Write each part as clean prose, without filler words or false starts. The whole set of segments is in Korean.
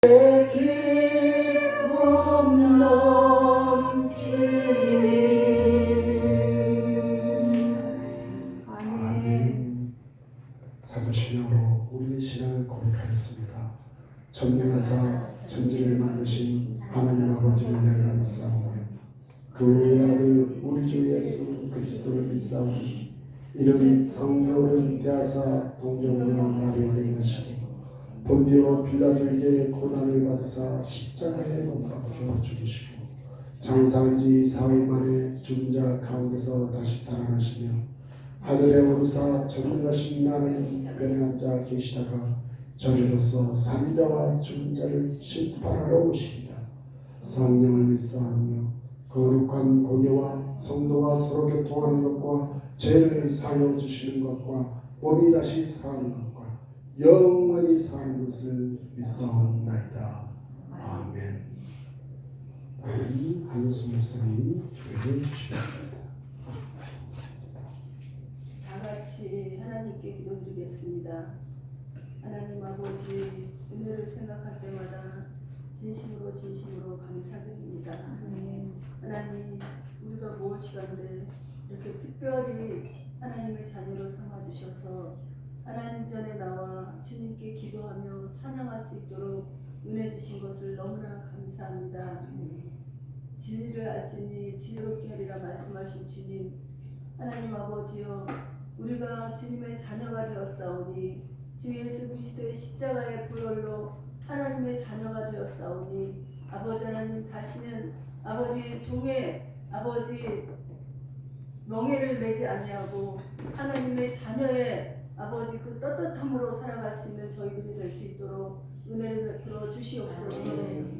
기쁨 넘치니. 아멘. 사도신앙으로 우리의 신앙을 고백하겠습니다. 전능하사 천지를 만드신 하나님 아버지를 내가 믿사오며 그 외아들 우리 주 예수 그리스도를 믿사오니 이는 성령을 대하사 동정녀 마리아에게 하시고 본디오 빌라도에게 고난을 받으사 십자가에 못 박혀 죽으시고 장사한 지 4일 만에 죽은 자 가운데서 다시 살아나시며 하늘에 오르사 전능하신 하나님 편에 앉아 계시다가 저리로서 산 자와 죽은 자를 심판하러 오시리라. 성령을 믿사오며 거룩한 공예와 성도와 서로 교통하는 것과 죄를 사하여 주시는 것과 몸이 다시 사는 것과 영원히 사는 것을 믿사옵나이다. 아멘. 다음 한우수 목사님 기도해 주시겠습니다. 다 같이 하나님께 기도드리겠습니다. 하나님 아버지, 은혜를 생각할 때마다 진심으로 감사드립니다. 하나님, 우리가 무엇이간데 이렇게 특별히 하나님의 자녀로 삼아주셔서 하나님 전에 나와 주님께 기도하며 찬양할 수 있도록 은혜 주신 것을 너무나 감사합니다. 진리를 알지니 지혜롭게 하리라 말씀하신 주님, 하나님 아버지여, 우리가 주님의 자녀가 되었사오니 주 예수 그리스도의 십자가의 보혈로 하나님의 자녀가 되었사오니 아버지 하나님, 다시는 아버지 종의 아버지 멍에를 매지 아니하고 하나님의 자녀의 아버지 그 떳떳함으로 살아갈 수 있는 저희들이 될 수 있도록 은혜를 베풀어 주시옵소서.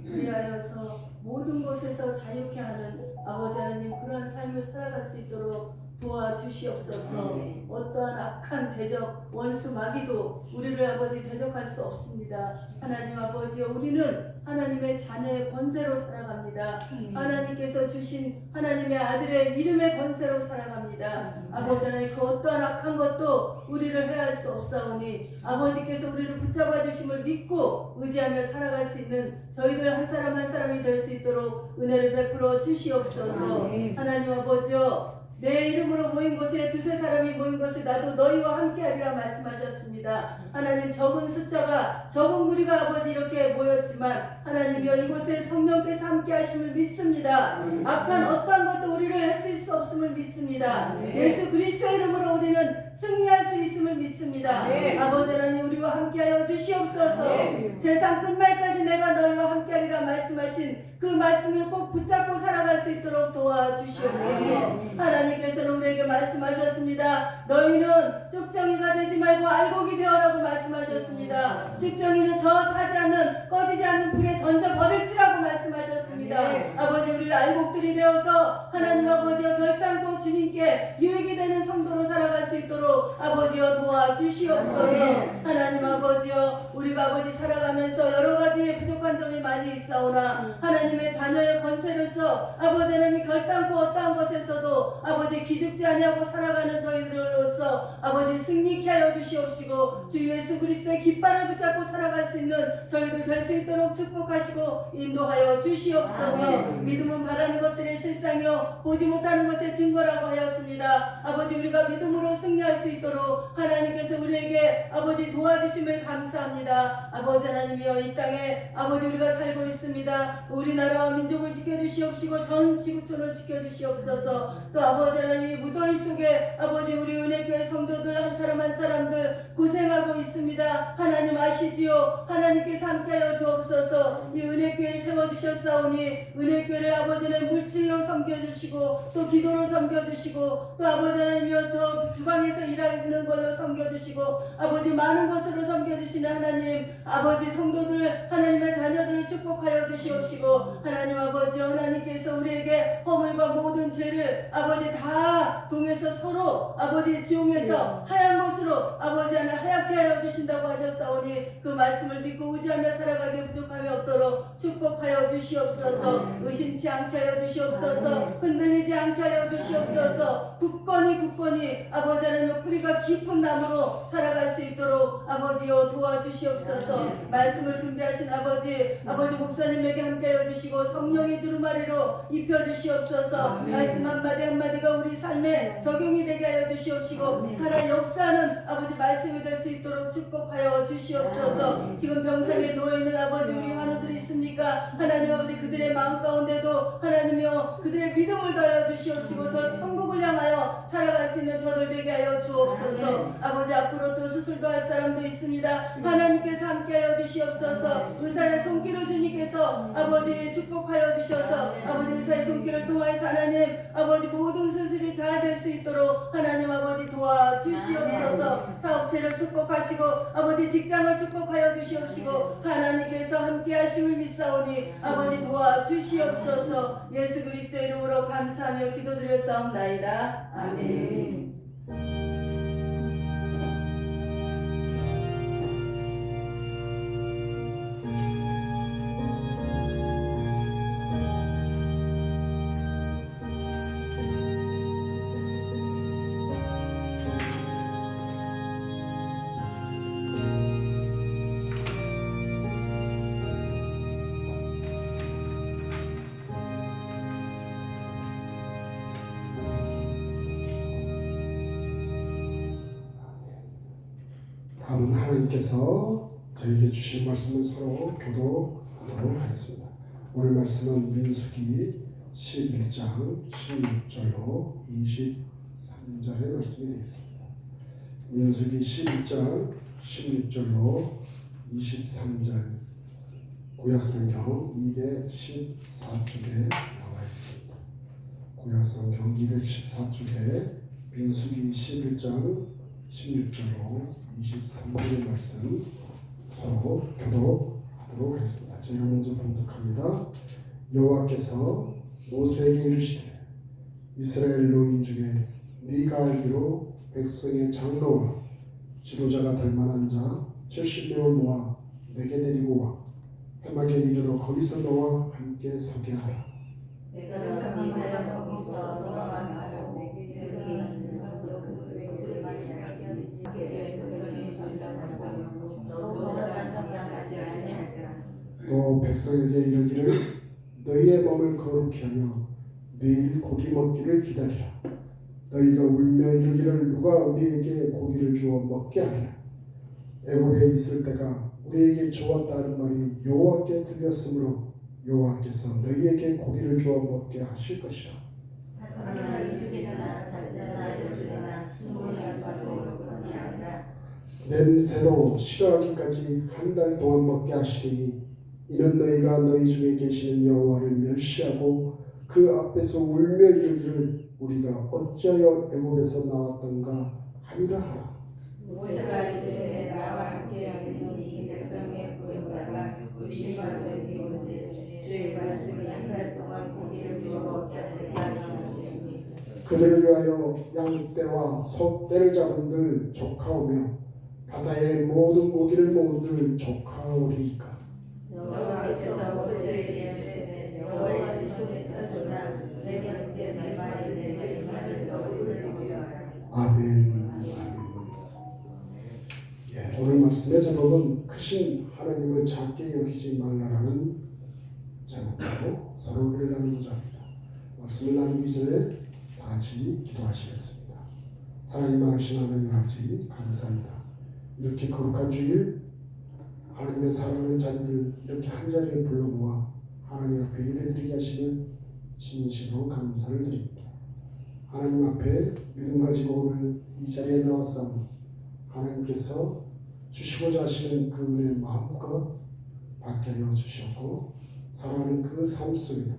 그리하여서 모든 곳에서 자유케 하는 아버지 하나님, 그러한 삶을 살아갈 수 있도록 도와주시옵소서. 어떠한 악한 대적, 원수 마귀도 우리를 아버지 대적할 수 없습니다. 하나님 아버지여, 우리는 하나님의 자녀의 권세로 살아갑니다. 하나님께서 주신 하나님의 아들의 이름의 권세로 살아갑니다. 아버지 하나님, 그 어떠한 악한 것도 우리를 해할 수 없사오니 아버지께서 우리를 붙잡아 주심을 믿고 의지하며 살아갈 수 있는 저희들 한 사람 한 사람이 될 수 있도록 은혜를 베풀어 주시옵소서. 하나님 아버지여, 내 이름으로 모인 곳에 두세 사람이 모인 곳에 나도 너희와 함께하리라 말씀하셨습니다. 하나님, 적은 숫자가, 적은 무리가 아버지 이렇게 모였지만 하나님이여, 이곳에 성령께서 함께하심을 믿습니다. 악한 어떠한 것도 우리를 해칠 수 없음을 믿습니다. 예수 그리스도의 이름으로 우리는 승리할 수 있음을 믿습니다. 아버지 하나님, 우리와 함께하여 주시옵소서. 세상 끝날까지 내가 너희와 함께하리라 말씀하신 그 말씀을 꼭 붙잡고 살아갈 수 있도록 도와주시옵소서. 하나님께서는 우리에게 말씀하셨습니다. 너희는 쭉정이가 되지 말고 알곡이 되어라고 말씀하셨습니다. 쭉정이는 저 타지 않는, 꺼지지 않는 불에 던져버릴지라고 말씀하셨습니다. 아버지, 우리를 알곡들이 되어서 하나님 아버지여, 결단코 주님께 유익이 되는 성도로 살아갈 수 있도록 아버지여 도와주시옵소서. 하나님 아버지여, 우리가 아버지 살아가면서 여러 가지 부족한 점이 많이 있사오나 하나님의 자녀의 권세로서 아버지 하나님, 결단코 어떠한 것에서도 아버지 기죽지 아니하고 살아가는 저희들로서 아버지 승리케 하여 주시옵시고 주 예수 그리스도의 깃발을 붙잡고 살아갈 수 있는 저희들 될 수 있도록 축복하시고 인도하여 주시옵소서. 믿음은 바라는 것들의 실상이요 보지 못하는 것의 증거라고 하였습니다. 아버지, 우리가 믿음으로 승리할 수 있도록 하나님께서 우리에게 아버지 도와주심을 감사합니다. 아버지 하나님이여, 이 땅에 아버지 우리가 살고 있습니다. 우리나라와 민족을 지켜주시옵시고 전 지구촌을 지켜주시옵소서. 또 아버지 하나님이 무더위 속에 아버지 우리 은혜교회 성도들 한 사람 한 사람들 고생하고 있습니다. 하나님 아시지요. 하나님께서 함께하여 주옵소서. 이 은혜교회 세워주셨사오니 은혜교회를 아버지는 물질로 섬겨주시고 또 기도로 섬겨주시고 또 아버지 하나님이여, 저 주방에서 일하는 걸로 섬겨주시고 아버지 많은 것으로 섬겨주시는 하나님, 아버지 성도들 하나님의 자녀들을 축복하여 주시옵시고 하나님 아버지여, 하나님께서 우리에게 허물과 모든 죄를 아버지 다 동해서 서로 아버지 지옥에서 하얀 것으로 아버지 하나 하얗게 하여 주신다고 하셨사오니 그 말씀을 믿고 의지하며 살아가게 부족함이 없도록 축복하여 주시옵소서. 의심치 않게 하여 주시옵소서. 흔들리지 않게 하여 주시옵소서. 굳건히 아버지 하나님 뿌리가 깊은 나무로 살아갈 수 있도록 아버지여 도와주시옵소서. 말씀을 준비하신 아버지 목사님에게 함께하여 주시고 성령의 두루마리로 입혀주시옵소서. 말씀 한마디 한마디가 우리 삶에 적용이 되게 하여 주시옵시고 살아 역사하는 아버지 말씀이 될 수 있도록 축복하여 주시옵소서. 지금 병상에 누워있는 아버지 우리 환우들이 있습니까? 하나님 아버지 그들의 마음 가운데도 하나님이여 그들의 믿음을 더하여 주시옵시고 저 천국을 향하여 살아갈 수 있는 저들 되게 하여 주옵소서. 아버지 앞으로 또 수술도 할 사람도 있습니다. 하나님께서 함께하여 주시옵소서. 의사의 손길을 주님께서 아버지 축복하여 주셔서 아버지 의사의 손길을 통하여서 하나님 아버지 모든 수술이 잘 될 수 있도록 하나님 아버지 도와주시옵소서. 사업체를 축복하시고 아버지 직장을 축복하여 주시옵시고 하나님께서 함께하심을 믿사오니 아버지 도와주시옵소서. 예수 그리스도의 이름으로 감사하며 기도드렸사옵나이다. 아멘. 다음은 하나님께서 저에게 주신 말씀을 서로 교독하도록 하겠습니다. 오늘 말씀은 민수기 11장 16절로 23절의 말씀이 되겠습니다. 민수기 11장 16절로 23절 구약성경 214쪽에 나와 있습니다. 구약성경 214쪽에 민수기 11장 16절로 23절의 말씀 서로 교독하도록 하겠습니다. 제가 먼저 봉독합니다. 여호와께서 모세에게 이르시되 이스라엘 노인 중에 네가 알기로 백성의 장로와 지도자가 될 만한 자 70명을 모아 내게 데리고 와 해막에 이르러 거기서 너와 함께 서게 하라. 내가 거기서 너와 만나러 내게 데리고 또 백성에게 이르기를 너희의 몸을 거룩히 하여 내일 고기 먹기를 기다리라. 너희가 울며 이르기를 누가 우리에게 고기를 주어 먹게 하랴. 애굽에 있을 때가 우리에게 좋았다는 말이 여호와께 들렸으므로 여호와께서 너희에게 고기를 주어 먹게 하실 것이라. 냄새도 싫어하기까지 한 달 동안 먹게 하시리니 이는 너희가 너희 중에 계시는 여호와를 멸시하고 그 앞에서 울며 이르기를 우리가 어찌하여 애굽에서 나왔던가 함이라 하라. 모세가 이르시되 나와 함께하는 이 백성의 보행자가 의심하며 비오는데 주의 말씀이 한 달 동안 고기를 주어 먹게 하리라 하시니 그들을 위하여 양떼와 소떼를 잡은들 조카오며 바다의 모든 고기를 모은들 조카오리이까. 여호와께서 모세에게 이르시되 여호와의 손에 떠도나 내게 언제 내 말이 내게 임하는 너희를 보여라. 아멘. 오늘 말씀의 제목은 크신 하나님을 작게 여기지 말라라는 제목으로 서론을 나누고자 합니다. 말씀을 나누기 전에 다 같이 기도하시겠습니다. 사랑이 많으신 하나님 아버지 감사합니다. 이렇게 거룩한 주일 하나님의 사랑하는 자녀들 이렇게 한자리에 불러 모아 하나님 앞에 예배드리게 하시는 진심으로 감사를 드립니다. 하나님 앞에 믿음 가지고 오늘 이 자리에 나왔사오니 하나님께서 주시고자 하시는 그 은혜 마음껏 받게 하여 주시옵고 살아가는 그 삶 속에도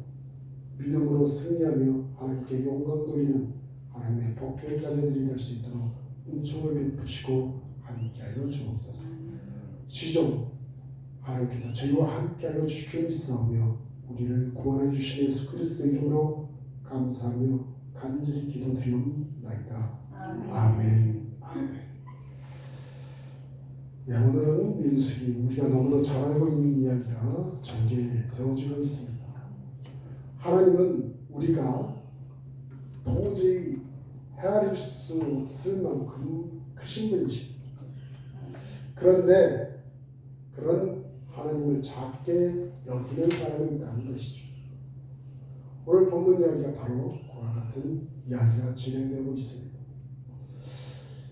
믿음으로 승리하며 하나님께 영광 돌리는 하나님의 복된 자녀들이 될 수 있도록 은총을 베푸시고 함께하여 주옵소서. 시종 하나님께서 저희와 함께하여 주실 줄 믿사오며 우리를 구원해 주신 예수 그리스도 이름으로 감사하며 간절히 기도드리옵나이다. 아멘. 아멘. 오늘은 민수기 우리가 너무도 잘 알고 있는 이야기가 전개되어지고 있습니다. 하나님은 우리가 도저히 헤아릴 수 없을 만큼 크신 분이십니다. 그런데 그런 하나님을 작게 여기는 사람이 있다는 것이죠. 오늘 본문 이야기가 바로 그와 같은 이야기가 진행되고 있습니다.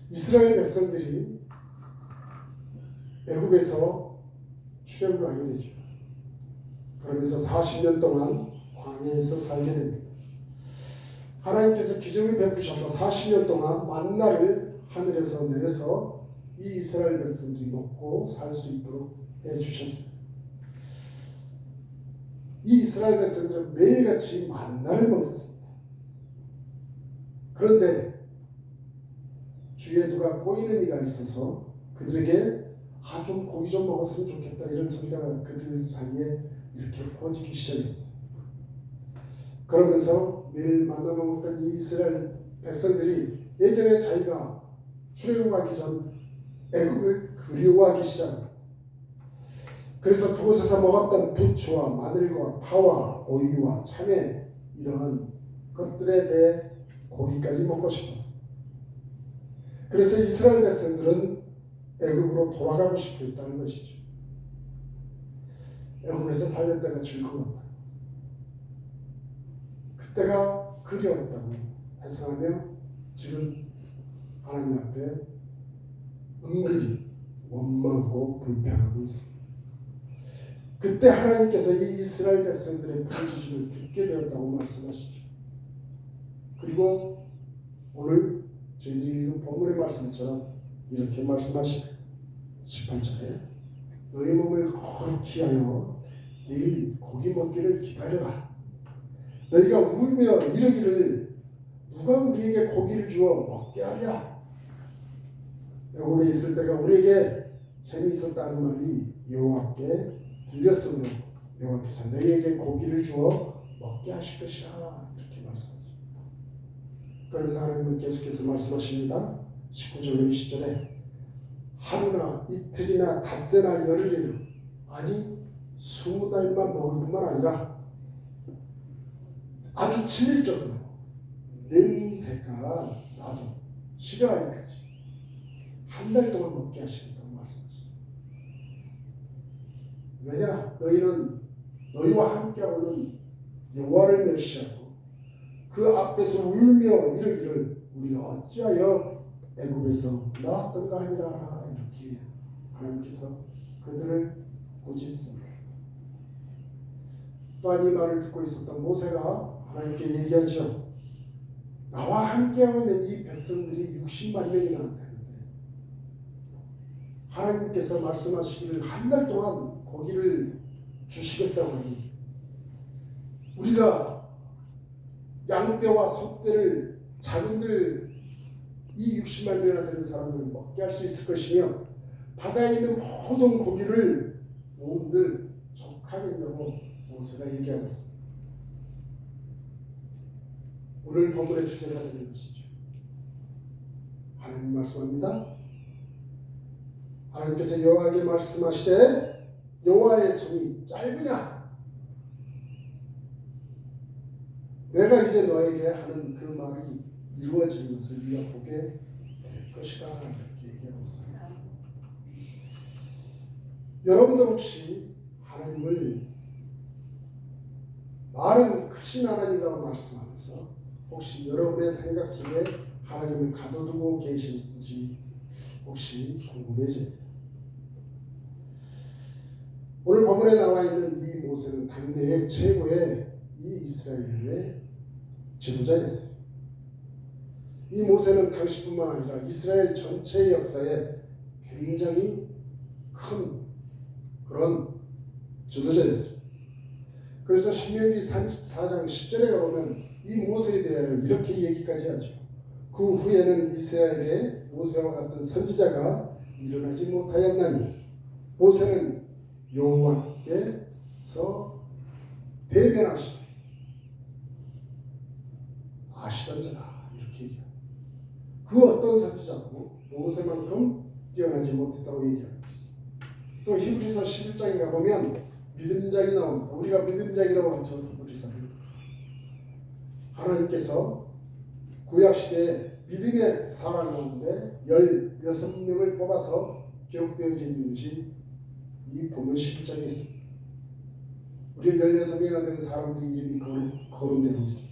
이스라엘 백성들이 애굽에서 출애굽을 하게 되죠. 그러면서 40년 동안 광야에서 살게 됩니다. 하나님께서 기적을 베푸셔서 40년 동안 만나를 하늘에서 내려서 이 이스라엘 백성들이 먹고 살 수 있도록 해주셨어요. 이 이스라엘 백성들은 매일같이 만나를 먹었습니다. 그런데 주위에 누가 꼬이는 이가 있어서 그들에게 좀 고기 좀 먹었으면 좋겠다 이런 소리가 그들 사이에 이렇게 퍼지기 시작했어요. 그러면서 매일 만나 먹었던 이 이스라엘 백성들이 예전에 자기가 출애굽하기 전 애굽을 그리워하기 시작합니다. 그래서 그곳에서 먹었던 부추와 마늘과 파와 오이와 참외 이러한 것들에 대해 고기까지 먹고 싶었어요. 그래서 이스라엘 백성들은 애굽으로 돌아가고 싶어 했다는 것이죠. 애굽에서 살던 때가 즐거웠다. 그때가 그리웠다고 해석하며 지금 하나님 앞에 은근히 원망하고 불평하고 있습니다. 그때 하나님께서 이 이스라엘 백성들의 부르짖음을 듣게 되었다고 말씀하시죠. 그리고 오늘 저희들이 읽은 본문의 말씀처럼 이렇게 말씀하십니다. 18절에 너희 몸을 거룩히 하여 내일 고기 먹기를 기다려라. 너희가 울며 이르기를 누가 우리에게 고기를 주어 먹게 하랴. 애굽에 있을 때가 우리에게 재미있었다는 말이 여호와께 들렸으므로 여호와께서 너희에게 고기를 주어 먹게 하실 것이라 이렇게 말씀하십니다. 그러면서 하나님은 계속해서 말씀하십니다. 19절로 20절에 하루나 이틀이나 닷새나 열흘이나 아니 20달만 먹을 뿐만 아니라 아주 진일적으로 냄새가 나도 싫어하기까지 한 달 동안 먹게 하시겠다고 말씀하시죠. 왜냐? 너희는 너희와 함께하고는 여호와를 멸시하고 그 앞에서 울며 이르기를 우리가 어찌하여 애굽에서 나왔던가 하니라 이렇게 하나님께서 그들을 꾸짖습니다. 또한 이 말을 듣고 있었던 모세가 하나님께 얘기하죠. 나와 함께하고 있는 이 백성들이 60만 명이나 되는데 하나님께서 말씀하시기를 한 달 동안 고기를 주시겠다고 하니 우리가 양떼와 소떼를 자근들 이 60만 명이나 되는 사람들을 먹게 할 수 있을 것이며 바다에 있는 모든 고기를 온들 족하겠냐고 모세가 얘기하고 있습니다. 오늘 본문의 주제가 되는 것이죠. 하나님 말씀합니다. 하나님께서 여호와에게 말씀하시되 여호와의 손이 짧으냐? 내가 이제 너에게 하는 그 말이 이루어지는 것을 네가 보게 될 것이다 이렇게 얘기하고 있습니다. 여러분도 혹시 하나님을 말은 크신 하나님이라고 말씀하면서 혹시 여러분의 생각 속에 하나님을 가둬두고 계신지 혹시 궁금해집니다. 오늘 본문에 나와 있는 이 모세는 당대의 최고의 이 이스라엘의 지도자였어요. 이 모세는 당시뿐만 아니라 이스라엘 전체의 역사에 굉장히 큰 그런 지도자였습니다. 그래서 신명기 34장 10절에 가보면 이 모세에 대하여 이렇게 얘기까지 하죠. 그 후에는 이스라엘에 모세와 같은 선지자가 일어나지 못하였나니 모세는 여호와께서 대변하시되 아시던 자다 이렇게 얘기합니다. 그 어떤 선지자도 모세만큼 뛰어나지 못했다고 얘기합니다. 또 히브리서 11장에 가보면 믿음장이 나옵니다. 우리가 믿음장이라고 하죠. 히브리서를. 하나님께서 구약시대에 믿음의 사람 가운데 16명을 뽑아서 기록되어져 있는 것이 이 본문 11장에 있습니다. 우리가 16명이나 되는 사람들이 이름이 거론되고 있습니다.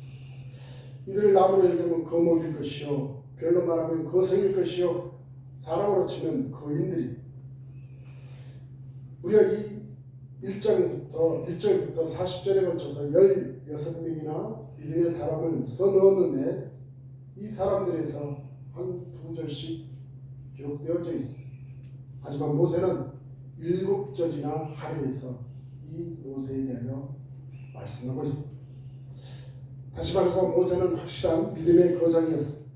이들을 나무로 얘기하면 거목일 것이요, 별로 말하면 거성일 것이요, 사람으로 치면 거인들이. 우리가 이 1절부터 40절에 걸쳐서 16명이나 믿음의 사람을 써넣었는데 이 사람들에서 한 두 절씩 기록되어져 있습니다. 하지만 모세는 7절이나 하루에서 이 모세에 대하여 말씀하고 있습니다. 다시 말해서 모세는 확실한 믿음의 거장이었습니다.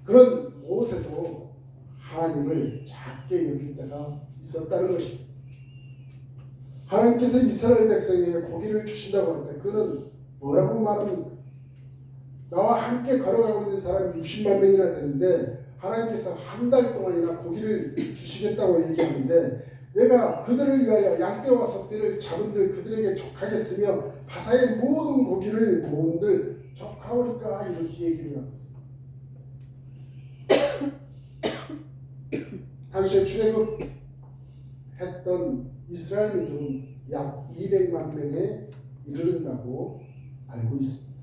그런 모세도 하나님을 작게 여길 때가 있었다는 것입니다. 하나님께서 이스라엘 백성에게 고기를 주신다고 할 때 그는 뭐라고 말합니까? 나와 함께 걸어가고 있는 사람이 60만 명이나 되는데 하나님께서 한 달 동안이나 고기를 주시겠다고 얘기하는데 내가 그들을 위하여 양떼와 소떼를 잡은들 그들에게 족하겠으며 바다의 모든 고기를 모은들 족하오리까 이렇게 얘기를 하고 있어요. 당시에 출애굽했던 이스라엘 민족은 약 200만 명에 이르른다고 알고 있습니다.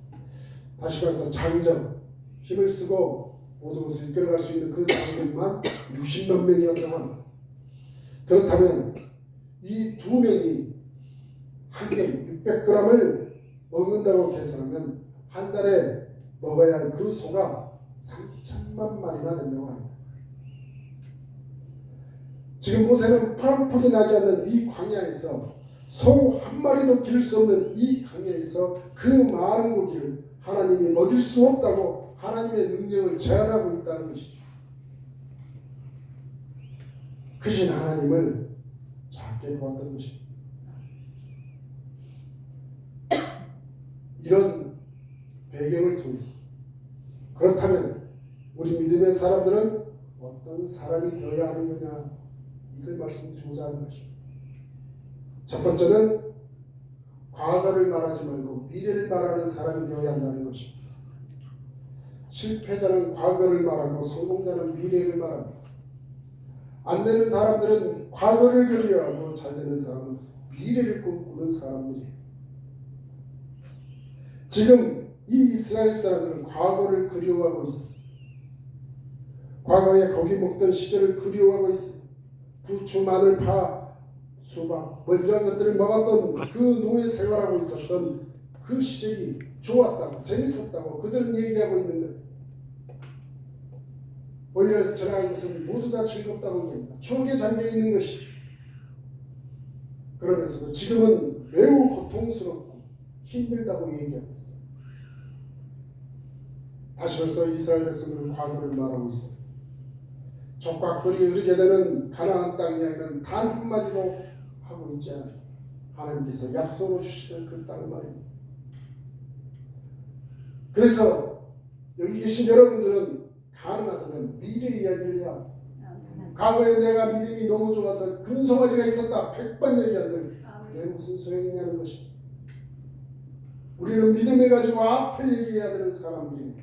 다시 말해서 장정, 힘을 쓰고 모든 것을 이끌어갈 수 있는 그 장정만 60만 명이었다고 합니다. 그렇다면 이 두 명이 한 명 600g을 먹는다고 계산하면 한 달에 먹어야 할 그 소가 3천만 마리나 된다고 합니다. 지금 모세는 파란폭이 나지 않는 이 광야에서 소 한 마리도 기를 수 없는 이 광야에서 그 많은 고기를 하나님이 먹일 수 없다고 하나님의 능력을 제한하고 있다는 것이죠. 크신 하나님을 작게 보았던 것입니다. 이런 배경을 통해서 그렇다면 우리 믿음의 사람들은 어떤 사람이 되어야 하는 거냐 이걸 말씀드리고자 하는 것입니다. 첫 번째는 과거를 말하지 말고 미래를 말하는 사람이 되어야 한다는 것입니다. 실패자는 과거를 말하고 성공자는 미래를 말합니다. 안 되는 사람들은 과거를 그리워하고 잘 되는 사람은 미래를 꿈꾸는 사람들이에요. 지금 이 이스라엘 사람들은 과거를 그리워하고 있었어요. 과거에 고기 먹던 시절을 그리워하고 있어요. 부추, 마늘, 파, 수박 뭐 이런 것들을 먹었던 그 노예 생활하고 있었던 그 시절이 좋았다고 재밌었다고 그들은 얘기하고 있는 거예요. 오히려 전하는 것은 모두 다 즐겁다고 얘기합니다. 추억에 잠겨있는 것이. 그러면서도 지금은 매우 고통스럽고 힘들다고 얘기하고 있어요. 다시 벌써 이스라엘 백성들은 과거를 말하고 있어요. 족각들이 이르게 되는 가나안 땅 이야기는 단 한마디도 하고 있지 않아요. 하나님께서 약속을 주시는 그 땅을 말입니다. 그래서 여기 계신 여러분들은 가능하다면 미래 이야기를 해야 합니다. 과거에 내가 믿음이 너무 좋아서 금송아지가 있었다 100번 얘기하는데 그게 무슨 소용이냐는 것입니다. 우리는 믿음을 가지고 앞을 얘기해야 되는 사람들입니다.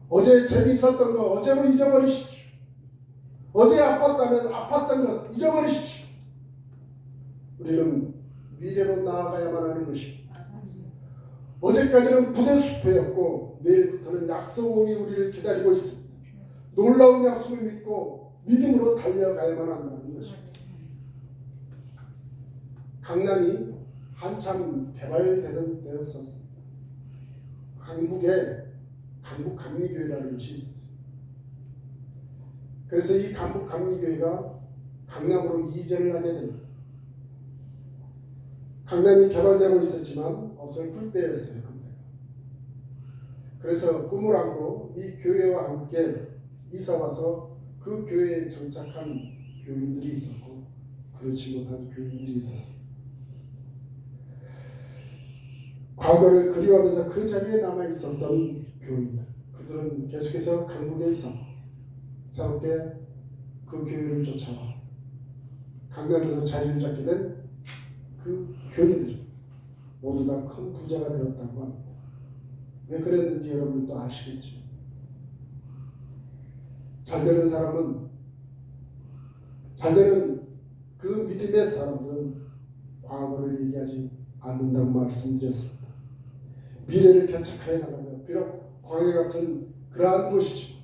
어제 재미있었던 거 어제로 잊어버리십시오. 어제 아팠다면 아팠던 것 잊어버리십시오. 우리는 미래로 나아가야만 하는 것입니다. 어제까지는 부대숲이었고 내일부터는 약속이 우리를 기다리고 있습니다. 놀라운 약속을 믿고 믿음으로 달려가야만 한다는 것입니다. 강남이 한참 개발되는 때였었습니다. 강북에 강북감리교회라는 것이 있었어요. 그래서 이 강북감리교회가 강남으로 이전을 하게 됩니다. 강남이 개발되고 있었지만 어설플 때였어요. 그때. 그래서 꿈을 안고 이 교회와 함께 이사와서 그 교회에 정착한 교인들이 있었고 그렇지 못한 교인들이 있었어요. 과거를 그리워하면서 그 자리에 남아있었던 교인들, 그들은 계속해서 강북에 있어 새롭게 그 교회를 쫓아와 강남에서 자리를 잡게 된 그 교인들 모두 다 큰 부자가 되었다고 합니다. 왜 그랬는지 여러분도 아시겠죠. 잘 되는 사람은, 잘 되는 그 믿음의 사람들은 과거를 얘기하지 않는다고 말씀드렸습니다. 미래를 개척하여 나가며 비록 광야 같은 그러한 곳이죠.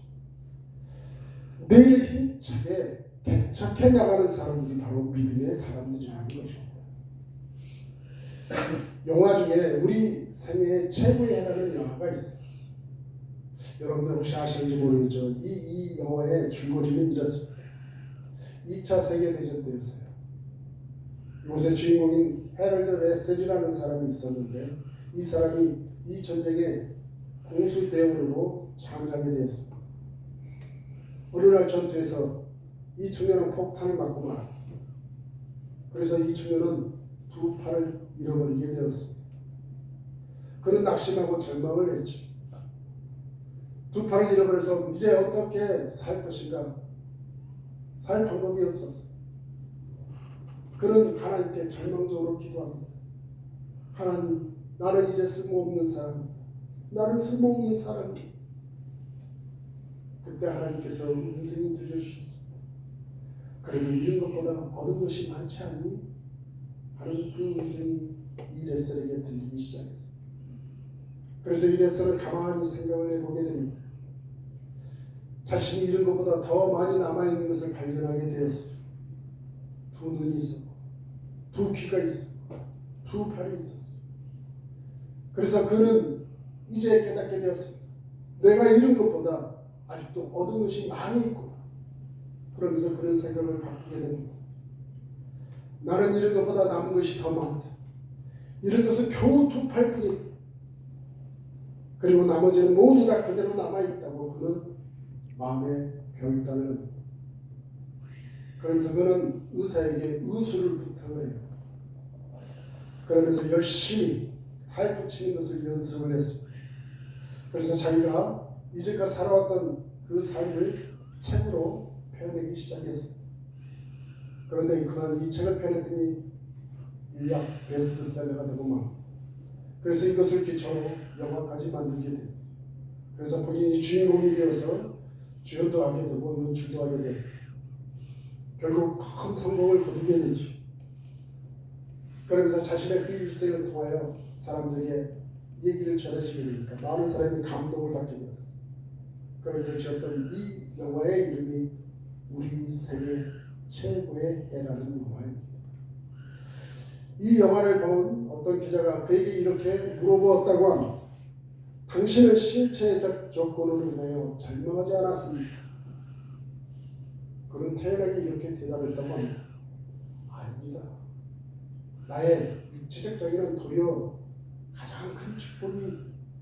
내일 힘차게 개척해 나가는 사람들이 바로 믿음의 사람들이라는 것입니다. 영화 중에 우리 생애의 최고의 해라는 영화가 있어요. 여러분들 혹시 아시는지 모르겠죠. 이 영화의 줄거리는 이렇습니다. 2차 세계대전 때였어요. 이곳의 주인공인 해럴드 레셀이라는 사람이 있었는데 이 사람이 이 전쟁에 공수대원으로 참여하게 되었습니다. 어느 날 전투에서 이 청년은 폭탄을 맞고 말았습니다. 그래서 이 청년은 두 팔을 잃어버리게 되었습니다. 그는 낙심하고 절망을 했죠. 두 팔을 잃어버려서 이제 어떻게 살 것인가 살 방법이 없었어요. 그는 하나님께 절망적으로 기도합니다. 하나님, 나는 이제 쓸모없는 사람이다. 나는 쓸모없는 사람이다. 그때 하나님께서 음성이 들려주셨습니다. 그래도 잃은 것보다 얻은 것이 많지 않니? 하는 그 음성이 이 레셀에게 들리기 시작했습니다. 그래서 이 레셀은 가만히 생각을 해보게 됩니다. 자신이 잃은 것보다 더 많이 남아있는 것을 발견하게 되었습니다. 두 눈이 있었고 두 귀가 있었고 두 팔이 있었어요. 그래서 그는 이제 깨닫게 되었습니다. 내가 잃은 것보다 아직도 얻은 것이 많이 있구나. 그러면서 그런 생각을 바꾸게 됩니다. 나는 잃은 것보다 남은 것이 더 많다. 잃은 것은 겨우 두 팔뿐이다. 그리고 나머지는 모두 다 그대로 남아있다고 그는 마음에 결단을 합니다. 그러면서 그는 의사에게 의술을 부탁을 해요. 그러면서 열심히 타이프 치는 것을 연습을 했습니다. 그래서 자기가 이제껏 살아왔던 그 삶을 책으로 펴내기 시작했습니다. 그런데 그만 이 책을 펴냈더니 일약 베스트셀러가 되고 막 그래서 이것을 기초로 영화까지 만들게 되었어요. 그래서 본인이 주인공이 되어서 주연도 하게 되고 연출도 하게 되고 결국 큰 성공을 거두게 되죠. 그러면서 자신의 그 일생을 통하여 사람들에게 얘기를 전해주게 되니까 많은 사람이 감동을 받게 되었어요. 그래서 지었던 이 영화의 이름이 우리 세계 최고의 해라는 영화입니다. 이 영화를 본 어떤 기자가 그에게 이렇게 물어보았다고 합니다. 당신은 신체적 조건으로 인하여 절망하지 않았습니까? 그는 태연하게 이렇게 대답했다고 합니다. 아닙니다. 나의 육체적 장애는 도리어 가장 큰 축복이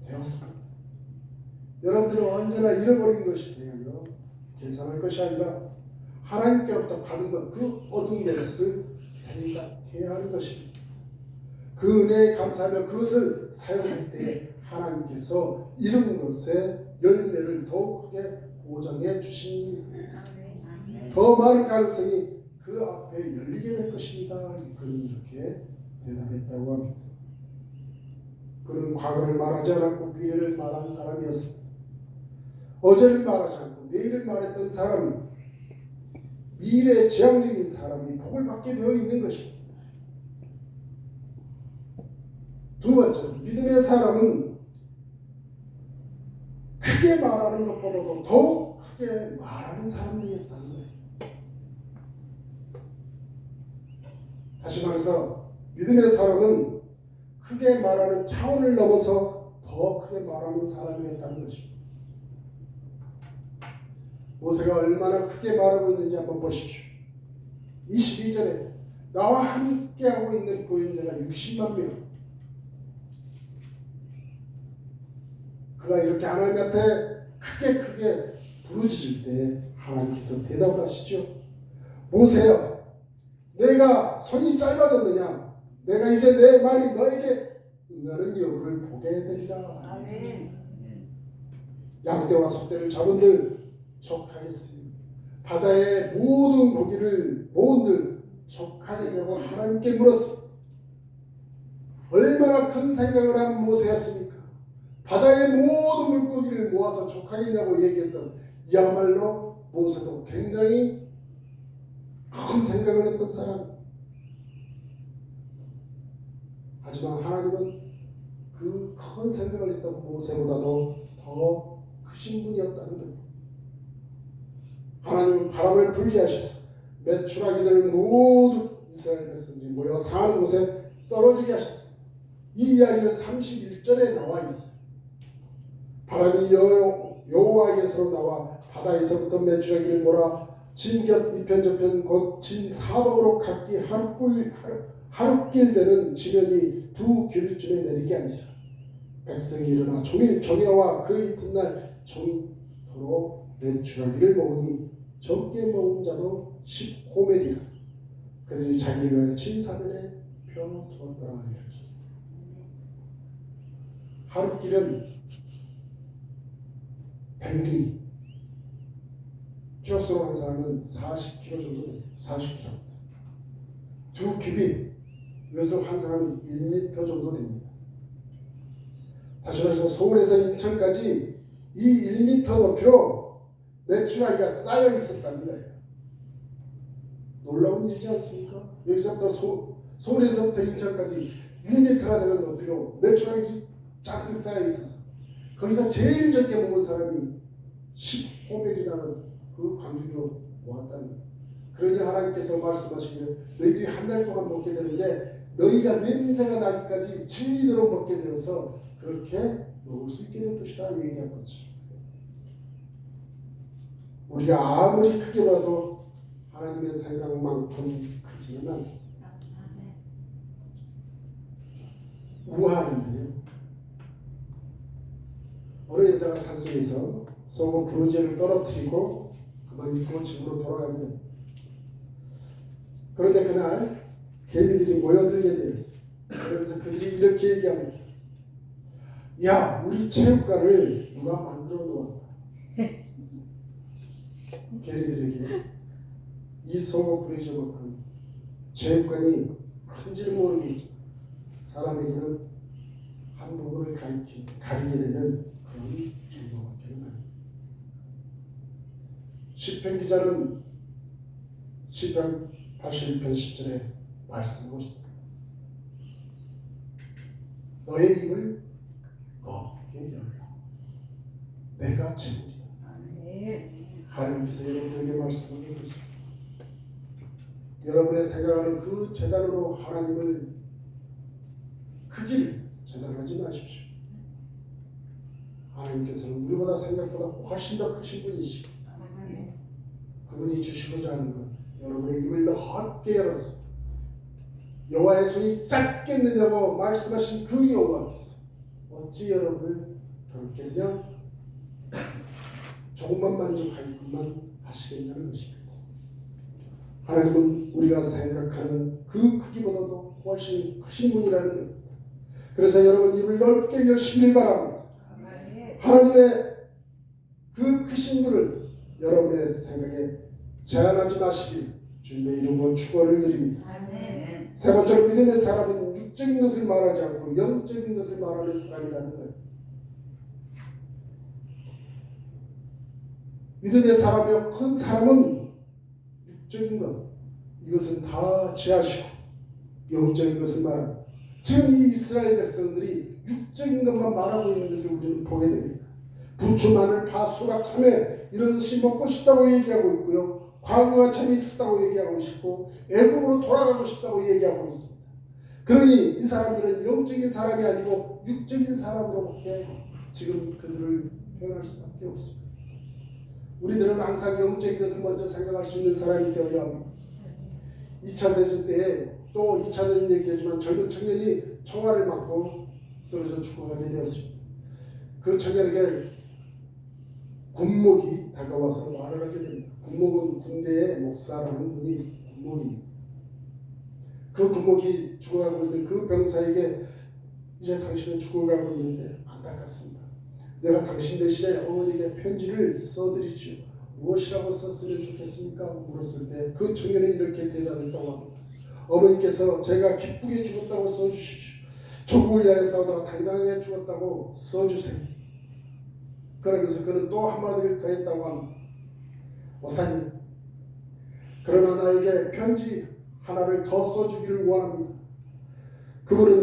되었습니다. 여러분들은 언제나 잃어버린 것에 대하여 계산할 것이 아니라 하나님께로부터 받은 것, 그 얻은 것을 생각해야 하는 것입니다. 그 은혜에 감사하며 그것을 사용할 때 하나님께서 잃은 것의 열매를 더욱 크게 보장해 주십니다. 더 많은 가능성이 그 앞에 열리게 될 것입니다. 그는 이렇게 대답했다고 합니다. 그는 과거를 말하지 않았고 미래를 말한 사람이었습니다. 어제를 말하지 않고 내일을 말했던 사람은 미래 지향적인 사람이 복을 받게 되어 있는 것입니다. 두 번째, 믿음의 사람은 크게 말하는 것보다도 더욱 크게 말하는 사람이었다는 거예요. 다시 말해서 믿음의 사람은 크게 말하는 차원을 넘어서 더 크게 말하는 사람이었다는 것입니다. 모세가 얼마나 크게 말하고 있는지 한번 보십시오. 22절에 나와 함께하고 있는 보행자가 60만 명. 그가 이렇게 하나님한테 크게 부르짖을 때 하나님께서 대답을 하시죠. 모세야, 내가 손이 짧아졌느냐? 내가 이제 내 말이 너에게 응하는 여부를 보게 해드리라. 아멘. 양떼와 석대를 잡은들 족하겠으니 바다의 모든 고기를 모은들 족하려고 하나님께 물었습니다. 얼마나 큰 생각을 한 모세였습니까? 바다의 모든 물고기를 모아서 족하겠냐고 얘기했던 이야말로 모세도 굉장히 큰 생각을 했던 사람. 하지만 하나님은 그 큰 생각을 했던 모세보다도 더 크신 분이었다는 거예요. 하나님은 바람을 불게 하셔서 메추라기들 모두 이스라엘 백성들이 모여 사는 곳에 떨어지게 하셨어요. 이 이야기는 31절에 나와 있어요. 바람이 여호와에게서 나와 바다에서부터 메추라기를 몰아 진곁 이편저편 곧 진사방으로 각기 하루길 되는 지면이 2규빗쯤에 내리게 하니라. 백성이 일어나 종일 정야와 그 이튿날 종토로 메추라기를 먹으니 적게 먹은 자도 10호멜이라. 그들이 자기를 위하여 진사면에 펴두었더라 하니라. 하루길은 100리, 키로수로 한 사람은 40km 정도 됩니다. 40km. 2규빗, 이것으로 한 사람은 1m 정도 됩니다. 다시 말해서 서울에서 인천까지 이 1m 높이로 메추라기가 쌓여 있었다는 거예요. 놀라운 일이지 않습니까? 여기서부터 서울에서부터 인천까지 1m나 되는 높이로 메추라기 잔뜩 쌓여 있어서 거기서 제일 적게 먹은 사람이 10호멜이라는 그 광주로 모았다는 거예요. 그러니 하나님께서 말씀하시기를 너희들이 한 달 동안 먹게 되는데 너희가 냄새가 나기까지 질리도록 먹게 되어서 그렇게 먹을 수 있게 될 것이다 얘기한 거죠. 우리가 아무리 크게 봐도 하나님의 생각만큼 크지는 않습니다. 우아한데요. 어느 여자가 산속에서 속옷 부르지를 떨어뜨리고 그만 입고 집으로 돌아가게 됩니다. 그런데 그날 개미들이 모여들게 되었어요. 그래서 그들이 이렇게 얘기합니다. 야, 우리 체육관을 누가 만들어 놓았다. 개미들에게 이 속옷 부르지만큼 체육관이 큰지를 모르겠죠. 사람에게는 한 부분을 가리게 되는 그런 정도밖에는 아닙니다. 시편 기자는 시편 81편 10절에 말씀하고 있습니다. 너의 입을 넓게 열라. 내가 재물이야. 하나님께서 여러분에게 말씀하고 계십니다. 여러분의 생각하는 그 재단으로 하나님을 크기를 재단하지 마십시오. 하나님께서는 우리보다 생각보다 훨씬 더 크신 분이시고 그분이 주시고자 하는 것 여러분의 입을 넓게 열어서 여호와의 손이 작겠느냐고 말씀하신 그 여호와께서 어찌 여러분을 그렇게 그냥 조금만 만족하기만 하시겠냐는 것입니다. 하나님은 우리가 생각하는 그 크기보다도 훨씬 크신 분이라는 겁니다. 그래서 여러분 입을 넓게 여시길 바랍니다. 하나님의 그 크신 분을 여러분의 생각에 제한하지 마시길 주님의 이름으로 축원을 드립니다. 세 번째로 믿음의 사람은 육적인 것을 말하지 않고 영적인 것을 말하는 사람이라는 거예요. 믿음의 사람이요 큰 사람은 육적인 것 이것은 다 제하시고 영적인 것을 말합니다. 지금 이 이스라엘 백성들이 육적인 것만 말하고 있는 것을 우리는 보게 됩니다. 부추, 마늘, 파, 수박, 참외 이런 것이 먹고 싶다고 얘기하고 있고요. 과거가 재미있었다고 얘기하고 싶고 애국으로 돌아가고 싶다고 얘기하고 있습니다. 그러니 이 사람들은 영적인 사람이 아니고 육적인 사람으로밖에 지금 그들을 표현할 수밖에 없습니다. 우리들은 항상 영적인 것을 먼저 생각할 수 있는 사람이 되어야 합니다. 2차 대전 때에 또 2차 대전 얘기하지만 젊은 청년이 총알을 맞고 쓰러져 죽어가게 되었습니다. 그 청년에게 군목이 다가와서 말을 하게 됩니다. 군목은 군대의 목사라는 분이 군목입니다. 그 군목이 죽어가고 있는 그 병사에게 이제 당신은 죽어가고 있는데 안타깝습니다. 내가 당신 대신에 어머니에게 편지를 써드리지요. 무엇이라고 썼으면 좋겠습니까? 물었을 때 그 청년은 이렇게 대답했다고 합니다. 어머니께서 제가 기쁘게 죽었다고 써주십시오. 조국을 위하여 싸우다가 당당하게 죽었다고 써주세요. 그러면서 그는 또 한마디를 더했다고 합니다. 목사님, 그러나 나에게 편지 하나를 더 써주기를 원합니다. 그분은